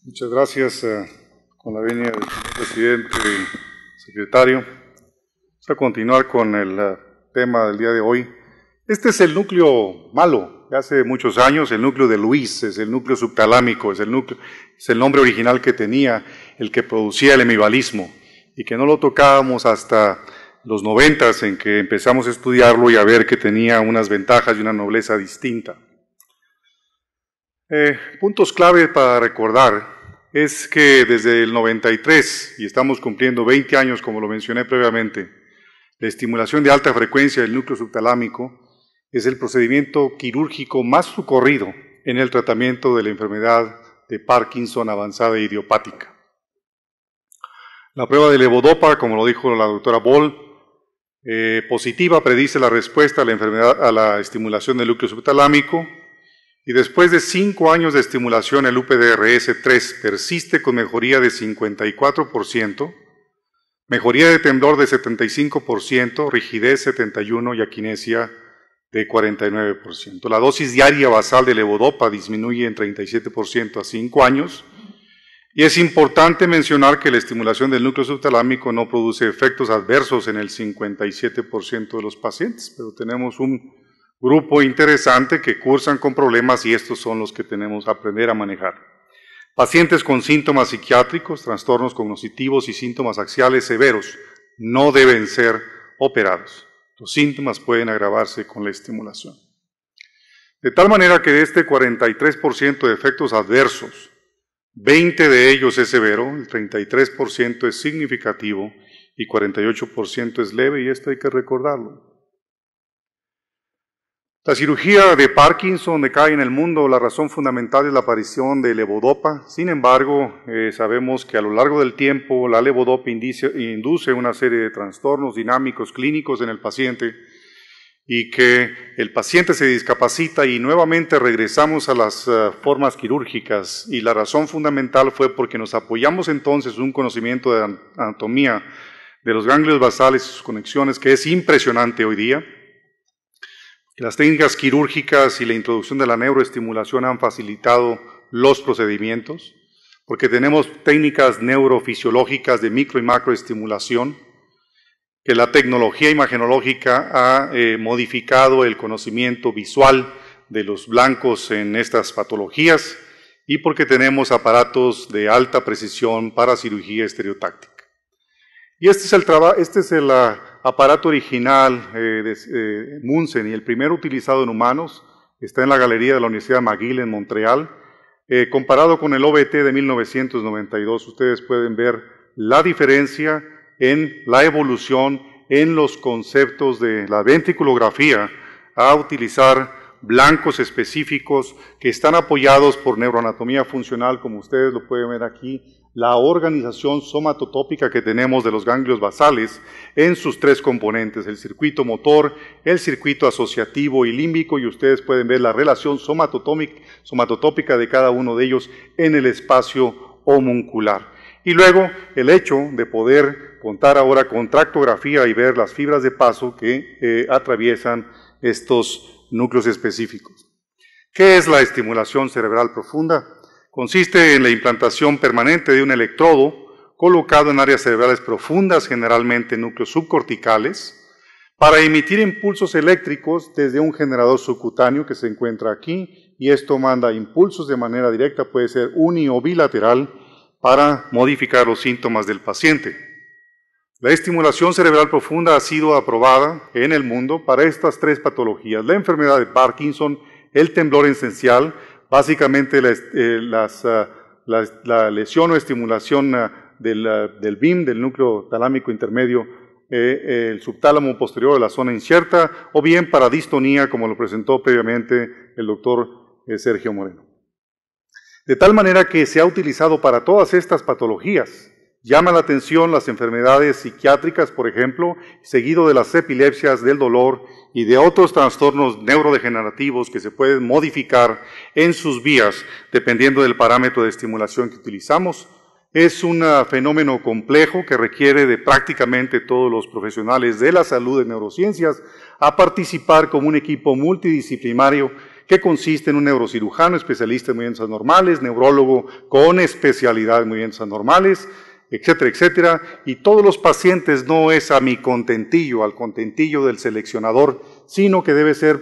Muchas gracias, con la venia del señor presidente y secretario. Vamos a continuar con el tema del día de hoy. Este es el núcleo malo de hace muchos años, el núcleo de Luis, es el núcleo subtalámico, es el nombre original que tenía, el que producía el hemivalismo, y que no lo tocábamos hasta los 90 en que empezamos a estudiarlo y a ver que tenía unas ventajas y una nobleza distinta. Puntos clave para recordar es que desde el 93, y estamos cumpliendo 20 años como lo mencioné previamente, la estimulación de alta frecuencia del núcleo subtalámico es el procedimiento quirúrgico más socorrido en el tratamiento de la enfermedad de Parkinson avanzada e idiopática. La prueba de levodopa, como lo dijo la doctora Boll, positiva predice la respuesta a la enfermedad, a la estimulación del núcleo subtalámico, y después de 5 años de estimulación el UPDRS3 persiste con mejoría de 54%, mejoría de temblor de 75%, rigidez 71% y aquinesia de 49%. La dosis diaria basal de levodopa disminuye en 37% a 5 años, y es importante mencionar que la estimulación del núcleo subtalámico no produce efectos adversos en el 57% de los pacientes, pero tenemos un grupo interesante que cursan con problemas y estos son los que tenemos que aprender a manejar. Pacientes con síntomas psiquiátricos, trastornos cognitivos y síntomas axiales severos no deben ser operados. Los síntomas pueden agravarse con la estimulación. De tal manera que de este 43% de efectos adversos, 20 de ellos es severo, el 33% es significativo y 48% es leve, y esto hay que recordarlo. La cirugía de Parkinson decae en el mundo, la razón fundamental es la aparición de levodopa. Sin embargo, sabemos que a lo largo del tiempo la levodopa induce una serie de trastornos dinámicos clínicos en el paciente y que el paciente se discapacita y nuevamente regresamos a las formas quirúrgicas, y la razón fundamental fue porque nos apoyamos entonces en un conocimiento de anatomía de los ganglios basales y sus conexiones que es impresionante hoy día. Las técnicas quirúrgicas y la introducción de la neuroestimulación han facilitado los procedimientos, porque tenemos técnicas neurofisiológicas de micro y macroestimulación, que la tecnología imagenológica ha modificado el conocimiento visual de los blancos en estas patologías, y porque tenemos aparatos de alta precisión para cirugía estereotáctica. Y este es el aparato original de Munsen, y el primero utilizado en humanos, está en la galería de la Universidad McGill en Montreal. Comparado con el OBT de 1992, ustedes pueden ver la diferencia en la evolución en los conceptos de la ventriculografía a utilizar blancos específicos que están apoyados por neuroanatomía funcional, como ustedes lo pueden ver aquí, la organización somatotópica que tenemos de los ganglios basales en sus 3 componentes, el circuito motor, el circuito asociativo y límbico, y ustedes pueden ver la relación somatotópica de cada uno de ellos en el espacio homuncular. Y luego el hecho de poder contar ahora con tractografía y ver las fibras de paso que atraviesan estos núcleos específicos. ¿Qué es la estimulación cerebral profunda? Consiste en la implantación permanente de un electrodo colocado en áreas cerebrales profundas, generalmente núcleos subcorticales, para emitir impulsos eléctricos desde un generador subcutáneo que se encuentra aquí, y esto manda impulsos de manera directa, puede ser uni o bilateral, para modificar los síntomas del paciente. La estimulación cerebral profunda ha sido aprobada en el mundo para estas 3 patologías: la enfermedad de Parkinson, el temblor esencial, básicamente la lesión o estimulación del BIM, del núcleo talámico intermedio, el subtálamo posterior de la zona incierta, o bien para distonía, como lo presentó previamente el doctor Sergio Moreno. De tal manera que se ha utilizado para todas estas patologías. Llama la atención las enfermedades psiquiátricas, por ejemplo, seguido de las epilepsias, del dolor y de otros trastornos neurodegenerativos que se pueden modificar en sus vías dependiendo del parámetro de estimulación que utilizamos. Es un fenómeno complejo que requiere de prácticamente todos los profesionales de la salud de neurociencias a participar como un equipo multidisciplinario que consiste en un neurocirujano especialista en movimientos anormales, neurólogo con especialidad en movimientos anormales, etcétera, etcétera, y todos los pacientes no es a mi contentillo, al contentillo del seleccionador, sino que debe ser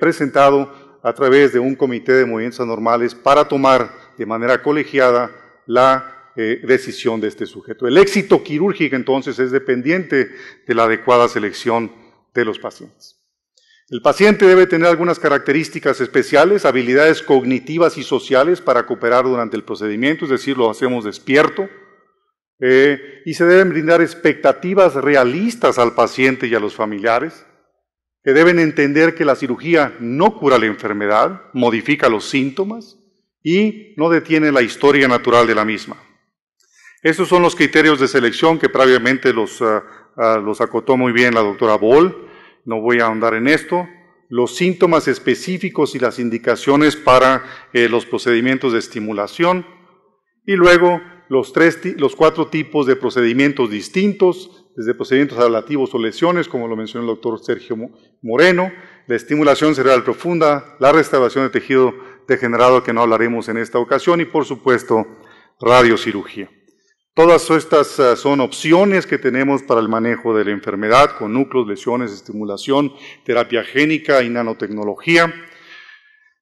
presentado a través de un comité de movimientos anormales para tomar de manera colegiada la decisión de este sujeto. El éxito quirúrgico entonces es dependiente de la adecuada selección de los pacientes. El paciente debe tener algunas características especiales, habilidades cognitivas y sociales para cooperar durante el procedimiento, es decir, lo hacemos despierto, y se deben brindar expectativas realistas al paciente y a los familiares, que deben entender que la cirugía no cura la enfermedad, modifica los síntomas y no detiene la historia natural de la misma. Estos son los criterios de selección que previamente los acotó muy bien la doctora Boll, no voy a ahondar en esto. Los síntomas específicos y las indicaciones para los procedimientos de estimulación y luego los 4 tipos de procedimientos distintos, desde procedimientos ablativos o lesiones, como lo mencionó el doctor Sergio Moreno, la estimulación cerebral profunda, la restauración de tejido degenerado, que no hablaremos en esta ocasión, y por supuesto, radiocirugía. Todas estas son opciones que tenemos para el manejo de la enfermedad, con núcleos, lesiones, estimulación, terapia génica y nanotecnología.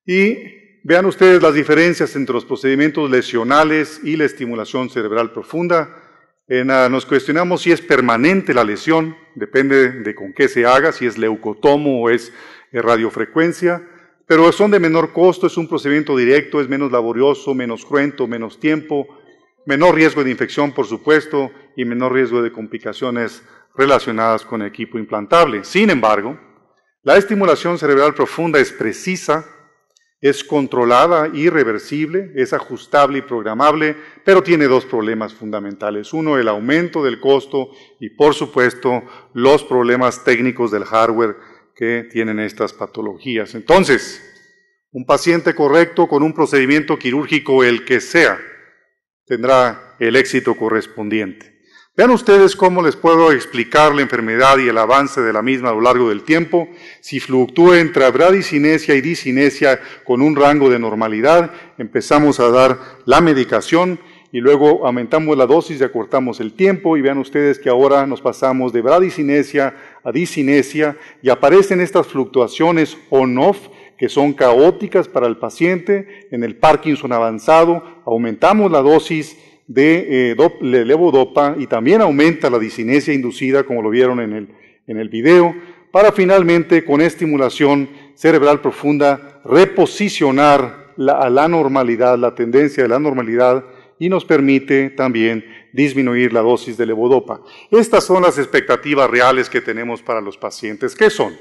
Y vean ustedes las diferencias entre los procedimientos lesionales y la estimulación cerebral profunda. Nos cuestionamos si es permanente la lesión, depende de con qué se haga, si es leucotomo o es radiofrecuencia, pero son de menor costo, es un procedimiento directo, es menos laborioso, menos cruento, menos tiempo, menor riesgo de infección, por supuesto, y menor riesgo de complicaciones relacionadas con equipo implantable. Sin embargo, la estimulación cerebral profunda es precisa, es controlada y reversible, es ajustable y programable, pero tiene 2 problemas fundamentales. Uno, el aumento del costo y, por supuesto, los problemas técnicos del hardware que tienen estas patologías. Entonces, un paciente correcto con un procedimiento quirúrgico, el que sea, tendrá el éxito correspondiente. Vean ustedes cómo les puedo explicar la enfermedad y el avance de la misma a lo largo del tiempo. Si fluctúa entre bradicinesia y dicinesia con un rango de normalidad, empezamos a dar la medicación y luego aumentamos la dosis y acortamos el tiempo, y vean ustedes que ahora nos pasamos de bradicinesia a dicinesia y aparecen estas fluctuaciones on-off que son caóticas para el paciente. En el Parkinson avanzado aumentamos la dosis de levodopa y también aumenta la dicinesia inducida, como lo vieron en el video, para finalmente con estimulación cerebral profunda reposicionar a la normalidad, la tendencia de la normalidad, y nos permite también disminuir la dosis de levodopa. Estas son las expectativas reales que tenemos para los pacientes. ¿Qué son?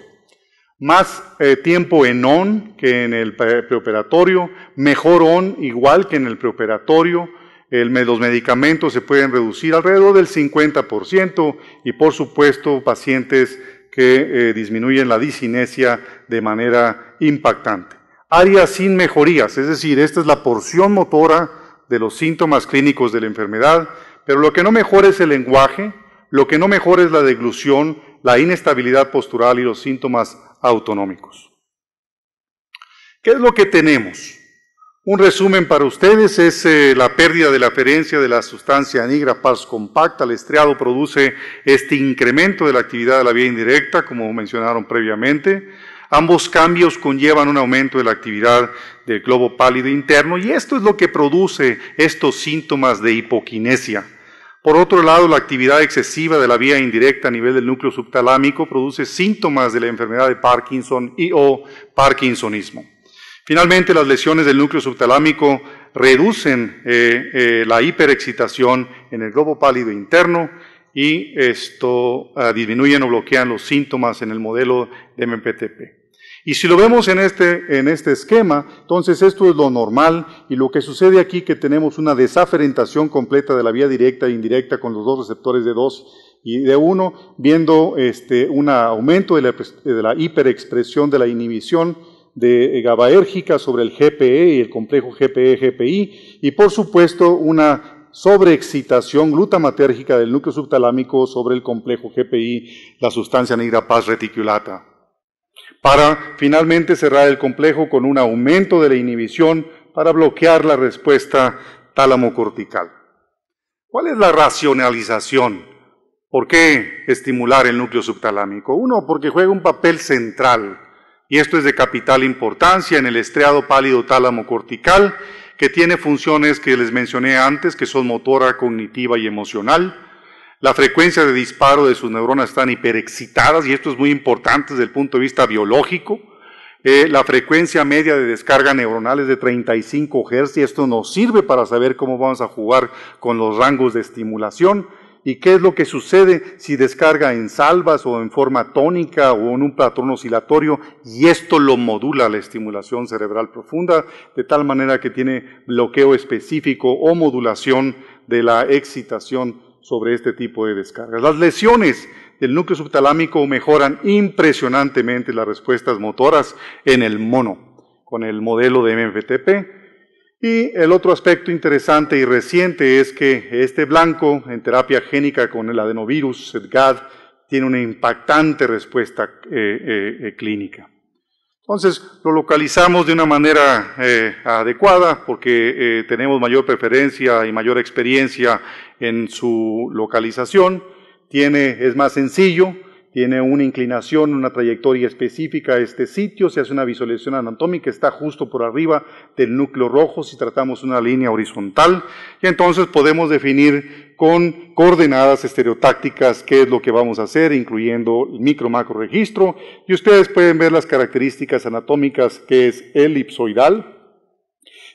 Más tiempo en ON que en el preoperatorio, mejor ON igual que en el preoperatorio, los medicamentos se pueden reducir alrededor del 50% y por supuesto pacientes que disminuyen la dicinesia de manera impactante. Áreas sin mejorías, es decir, esta es la porción motora de los síntomas clínicos de la enfermedad, pero lo que no mejora es el lenguaje, lo que no mejora es la deglución, la inestabilidad postural y los síntomas autonómicos. ¿Qué es lo que tenemos? Un resumen para ustedes es la pérdida de la aferencia de la sustancia nigra pars compacta. El estriado produce este incremento de la actividad de la vía indirecta, como mencionaron previamente. Ambos cambios conllevan un aumento de la actividad del globo pálido interno y esto es lo que produce estos síntomas de hipoquinesia. Por otro lado, la actividad excesiva de la vía indirecta a nivel del núcleo subtalámico produce síntomas de la enfermedad de Parkinson y o parkinsonismo. Finalmente, las lesiones del núcleo subtalámico reducen la hiperexcitación en el globo pálido interno y esto disminuyen o bloquean los síntomas en el modelo de MPTP. Y si lo vemos en este esquema, entonces esto es lo normal y lo que sucede aquí que tenemos una desaferentación completa de la vía directa e indirecta con los 2 receptores de 2 y de 1, viendo un aumento de la hiperexpresión de la inhibición de GABAérgica sobre el GPE y el complejo GPE-GPI y por supuesto una sobreexcitación glutamatérgica del núcleo subtalámico sobre el complejo GPI, la sustancia nigra pars reticulata. para finalmente cerrar el complejo con un aumento de la inhibición para bloquear la respuesta tálamo-cortical. ¿Cuál es la racionalización? ¿Por qué estimular el núcleo subtalámico? Uno, porque juega un papel central, y esto es de capital importancia en el estriado pálido tálamo-cortical, que tiene funciones que les mencioné antes, que son motora, cognitiva y emocional. La frecuencia de disparo de sus neuronas están hiperexcitadas, y esto es muy importante desde el punto de vista biológico. La frecuencia media de descarga neuronal es de 35 Hz, y esto nos sirve para saber cómo vamos a jugar con los rangos de estimulación. ¿Y qué es lo que sucede si descarga en salvas o en forma tónica o en un patrón oscilatorio? Y esto lo modula la estimulación cerebral profunda, de tal manera que tiene bloqueo específico o modulación de la excitación sobre este tipo de descargas. Las lesiones del núcleo subtalámico mejoran impresionantemente las respuestas motoras en el mono, con el modelo de MFTP. Y el otro aspecto interesante y reciente es que este blanco en terapia génica con el adenovirus, SEDGAD, tiene una impactante respuesta clínica. Entonces, lo localizamos de una manera adecuada porque tenemos mayor preferencia y mayor experiencia en su localización. Es más sencillo, tiene una inclinación, una trayectoria específica a este sitio, se hace una visualización anatómica, está justo por arriba del núcleo rojo si tratamos una línea horizontal, y entonces podemos definir con coordenadas estereotácticas qué es lo que vamos a hacer, incluyendo el micro-macro registro, y ustedes pueden ver las características anatómicas, que es elipsoidal,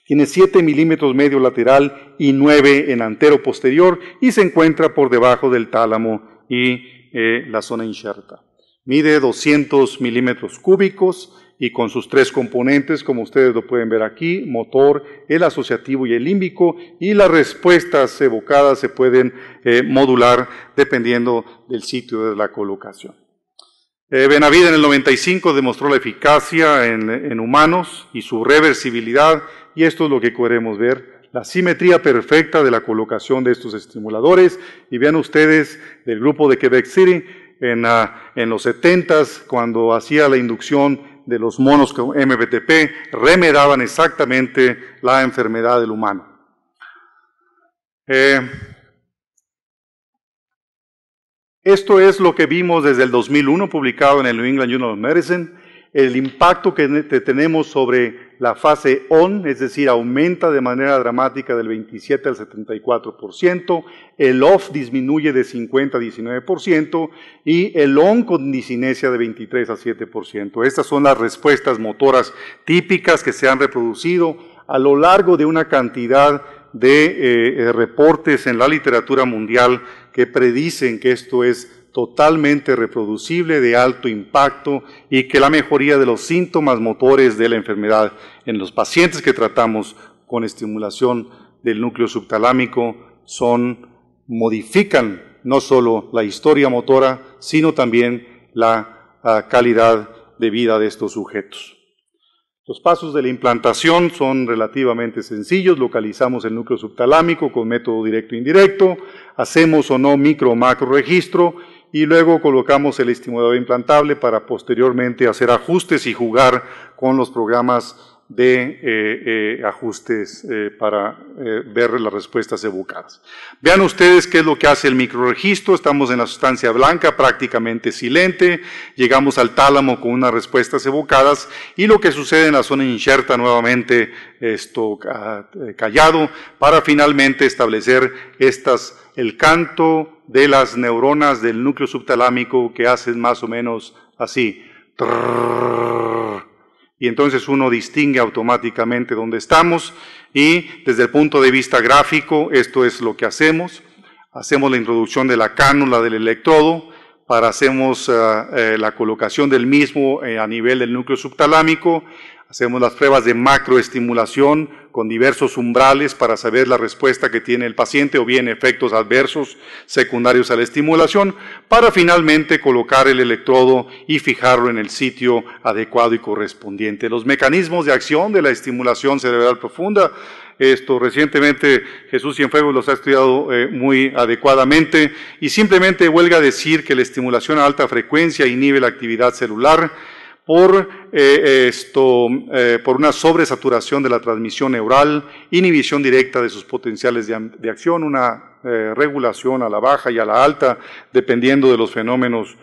tiene 7 milímetros medio lateral y 9 en antero posterior, y se encuentra por debajo del tálamo y la zona inserta. Mide 200 milímetros cúbicos y con sus 3 componentes, como ustedes lo pueden ver aquí, motor, el asociativo y el límbico, y las respuestas evocadas se pueden modular dependiendo del sitio de la colocación. Benavide en el 95 demostró la eficacia en humanos y su reversibilidad, y esto es lo que queremos ver. La simetría perfecta de la colocación de estos estimuladores, y vean ustedes del grupo de Quebec City en los 70s, cuando hacía la inducción de los monos con MBTP, remedaban exactamente la enfermedad del humano. Esto es lo que vimos desde el 2001, publicado en el New England Journal of Medicine. El impacto que tenemos sobre la fase ON, es decir, aumenta de manera dramática del 27 al 74%, el OFF disminuye de 50 a 19% y el ON con disinesia de 23 a 7%. Estas son las respuestas motoras típicas que se han reproducido a lo largo de una cantidad de reportes en la literatura mundial que predicen que esto es totalmente reproducible, de alto impacto, y que la mejoría de los síntomas motores de la enfermedad en los pacientes que tratamos con estimulación del núcleo subtalámico modifican no solo la historia motora, sino también la calidad de vida de estos sujetos. Los pasos de la implantación son relativamente sencillos. Localizamos el núcleo subtalámico con método directo e indirecto, hacemos o no micro o macro registro, y luego colocamos el estimulador implantable para posteriormente hacer ajustes y jugar con los programas de ajustes para ver las respuestas evocadas. Vean ustedes qué es lo que hace el microregistro. Estamos en la sustancia blanca, prácticamente silente, llegamos al tálamo con unas respuestas evocadas, y lo que sucede en la zona inserta nuevamente callado, para finalmente establecer el canto de las neuronas del núcleo subtalámico, que hacen más o menos así. Y entonces uno distingue automáticamente dónde estamos, y desde el punto de vista gráfico, esto es lo que hacemos. Hacemos la introducción de la cánula del electrodo, hacemos la colocación del mismo a nivel del núcleo subtalámico, hacemos las pruebas de macroestimulación con diversos umbrales para saber la respuesta que tiene el paciente o bien efectos adversos secundarios a la estimulación, para finalmente colocar el electrodo y fijarlo en el sitio adecuado y correspondiente. Los mecanismos de acción de la estimulación cerebral profunda, recientemente Jesús Cienfuegos los ha estudiado muy adecuadamente, y simplemente huelga decir que la estimulación a alta frecuencia inhibe la actividad celular, por una sobresaturación de la transmisión neural, inhibición directa de sus potenciales de acción, una regulación a la baja y a la alta, dependiendo de los fenómenos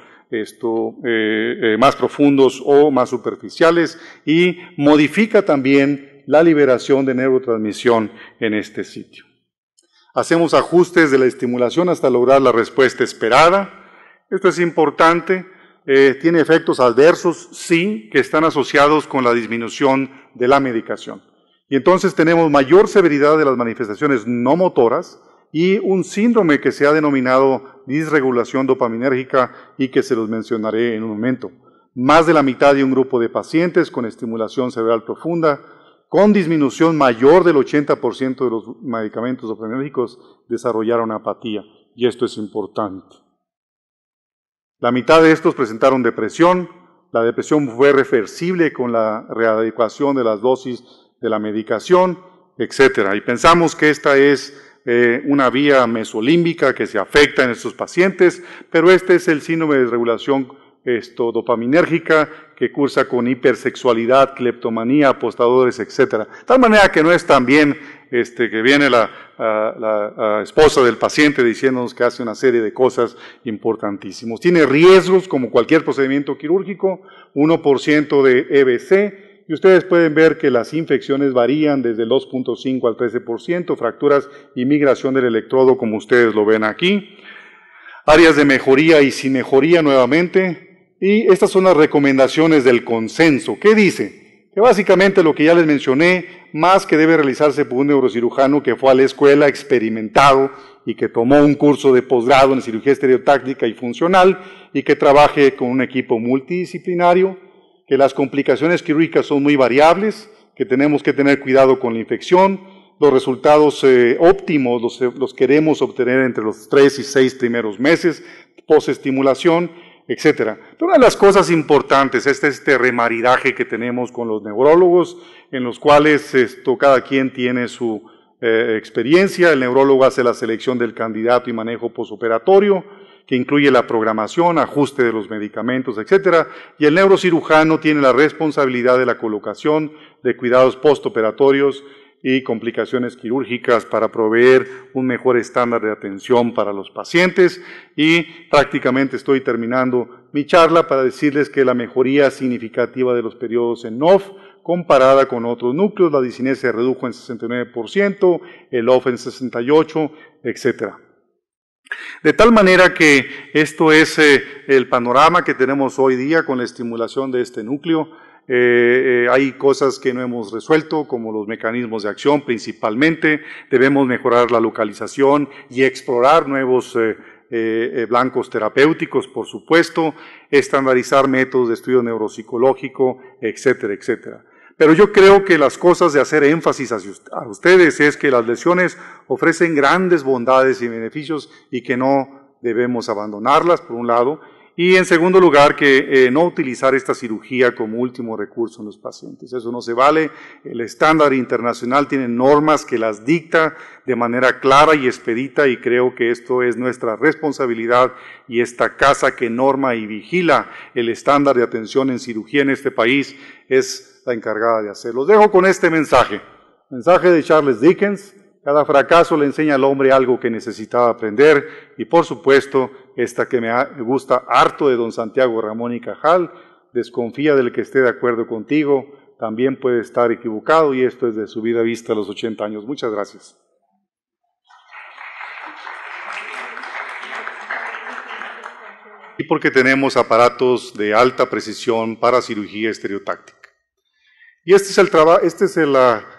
más profundos o más superficiales, y modifica también la liberación de neurotransmisión en este sitio. Hacemos ajustes de la estimulación hasta lograr la respuesta esperada. Esto es importante. ¿Tiene efectos adversos? Sí, que están asociados con la disminución de la medicación. Y entonces tenemos mayor severidad de las manifestaciones no motoras y un síndrome que se ha denominado disregulación dopaminérgica y que se los mencionaré en un momento. Más de la mitad de un grupo de pacientes con estimulación cerebral profunda, con disminución mayor del 80% de los medicamentos dopaminérgicos, desarrollaron apatía. Y esto es importante. La mitad de estos presentaron depresión. La depresión fue reversible con la readecuación de las dosis de la medicación, etc. Y pensamos que esta es una vía mesolímbica que se afecta en estos pacientes, pero este es el síndrome de desregulación dopaminérgica que cursa con hipersexualidad, cleptomanía, apostadores, etc. De tal manera que no es tan bien que viene la esposa del paciente diciéndonos que hace una serie de cosas importantísimas. Tiene riesgos como cualquier procedimiento quirúrgico, 1% de EBC, y ustedes pueden ver que las infecciones varían desde el 2.5 al 13%, fracturas y migración del electrodo como ustedes lo ven aquí. Áreas de mejoría y sin mejoría nuevamente, y estas son las recomendaciones del consenso. ¿Qué dice? Que básicamente lo que ya les mencioné, más que debe realizarse por un neurocirujano que fue a la escuela experimentado y que tomó un curso de posgrado en cirugía estereotáctica y funcional y que trabaje con un equipo multidisciplinario, que las complicaciones quirúrgicas son muy variables, que tenemos que tener cuidado con la infección, los resultados óptimos los queremos obtener entre los 3 y 6 primeros meses, posestimulación, etc. Pero una de las cosas importantes es este remaridaje que tenemos con los neurólogos, en los cuales cada quien tiene su experiencia. El neurólogo hace la selección del candidato y manejo posoperatorio, que incluye la programación, ajuste de los medicamentos, etc. Y el neurocirujano tiene la responsabilidad de la colocación de cuidados postoperatorios y complicaciones quirúrgicas para proveer un mejor estándar de atención para los pacientes. Y prácticamente estoy terminando mi charla para decirles que la mejoría significativa de los periodos en OFF, comparada con otros núcleos, la disinesia se redujo en 69%, el OFF en 68%, etc. De tal manera que esto es el panorama que tenemos hoy día con la estimulación de este núcleo. Hay cosas que no hemos resuelto, como los mecanismos de acción principalmente. Debemos mejorar la localización y explorar nuevos blancos terapéuticos, por supuesto, estandarizar métodos de estudio neuropsicológico, etcétera, etcétera. Pero yo creo que las cosas de hacer énfasis a ustedes es que las lesiones ofrecen grandes bondades y beneficios y que no debemos abandonarlas, por un lado, y en segundo lugar que no utilizar esta cirugía como último recurso en los pacientes. Eso no se vale. El estándar internacional tiene normas que las dicta de manera clara y expedita, y creo que esto es nuestra responsabilidad, y esta casa que norma y vigila el estándar de atención en cirugía en este país es la encargada de hacerlo. Los dejo con este mensaje de Charles Dickens: cada fracaso le enseña al hombre algo que necesitaba aprender, y por supuesto, esta que me gusta harto de don Santiago Ramón y Cajal: desconfía del que esté de acuerdo contigo, también puede estar equivocado, y esto es de su vida vista a los 80 años. Muchas gracias. Y porque tenemos aparatos de alta precisión para cirugía estereotáctica. Y este es el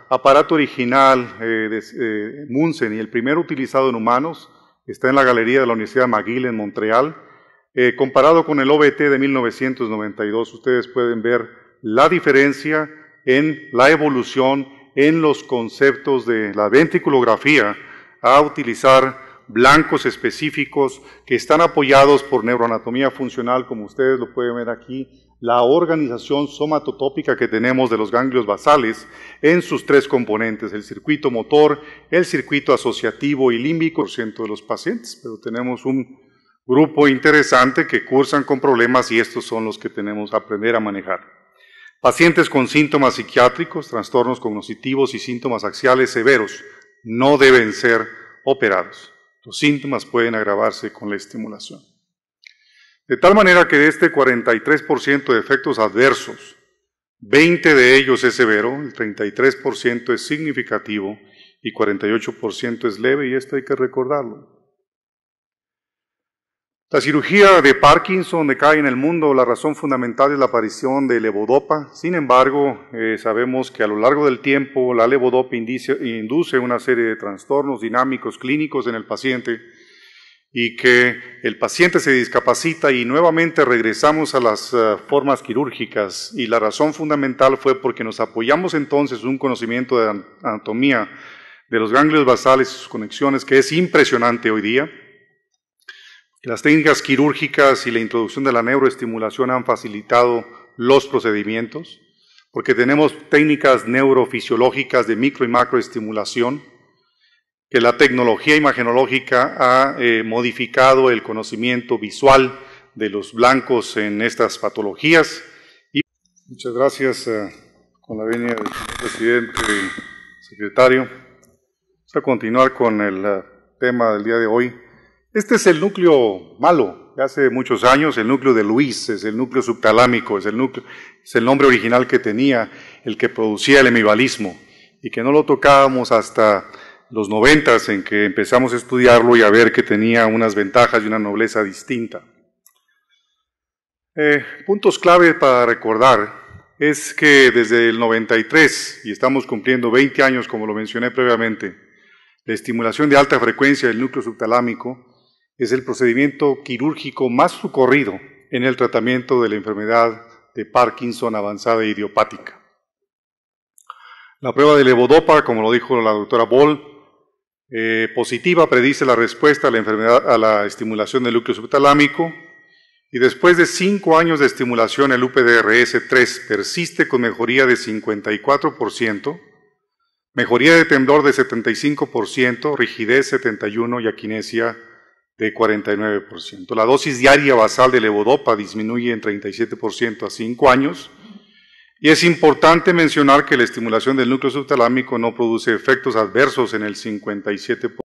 aparato original de Munsen, y el primero utilizado en humanos. Está en la galería de la Universidad McGill en Montreal. Comparado con el OBT de 1992, ustedes pueden ver la diferencia en la evolución en los conceptos de la ventriculografía a utilizar blancos específicos que están apoyados por neuroanatomía funcional, como ustedes lo pueden ver aquí, la organización somatotópica que tenemos de los ganglios basales en sus 3 componentes: el circuito motor, el circuito asociativo y límbico, % de los pacientes, pero tenemos un grupo interesante que cursan con problemas, y estos son los que tenemos que aprender a manejar. Pacientes con síntomas psiquiátricos, trastornos cognitivos y síntomas axiales severos no deben ser operados. Los síntomas pueden agravarse con la estimulación. De tal manera que de este 43% de efectos adversos, 20 de ellos es severo, el 33% es significativo y 48% es leve, y esto hay que recordarlo. La cirugía de Parkinson decae en el mundo. La razón fundamental es la aparición de levodopa. Sin embargo, sabemos que a lo largo del tiempo la levodopa induce una serie de trastornos dinámicos clínicos en el paciente y que el paciente se discapacita y nuevamente regresamos a las formas quirúrgicas, y la razón fundamental fue porque nos apoyamos entonces en un conocimiento de anatomía de los ganglios basales y sus conexiones que es impresionante hoy día. Las técnicas quirúrgicas y la introducción de la neuroestimulación han facilitado los procedimientos, porque tenemos técnicas neurofisiológicas de micro y macroestimulación, que la tecnología imagenológica ha modificado el conocimiento visual de los blancos en estas patologías. Y muchas gracias, con la venia del señor presidente y secretario. Vamos a continuar con el tema del día de hoy. Este es el núcleo malo de hace muchos años, el núcleo de Luis, es el núcleo subtalámico, es el nombre original que tenía, el que producía el hemivalismo, y que no lo tocábamos hasta los 90s, en que empezamos a estudiarlo y a ver que tenía unas ventajas y una nobleza distinta. Puntos clave para recordar es que desde el 93, y estamos cumpliendo 20 años como lo mencioné previamente, la estimulación de alta frecuencia del núcleo subtalámico es el procedimiento quirúrgico más socorrido en el tratamiento de la enfermedad de Parkinson avanzada e idiopática. La prueba de levodopa, como lo dijo la doctora Boll, positiva, predice la respuesta a la enfermedad, a la estimulación del núcleo subtalámico, y después de 5 años de estimulación el UPDRS-3 persiste con mejoría de 54%, mejoría de temblor de 75%, rigidez 71% y aquinesia de 49%. La dosis diaria basal de levodopa disminuye en 37% a 5 años, y es importante mencionar que la estimulación del núcleo subtalámico no produce efectos adversos en el 57%.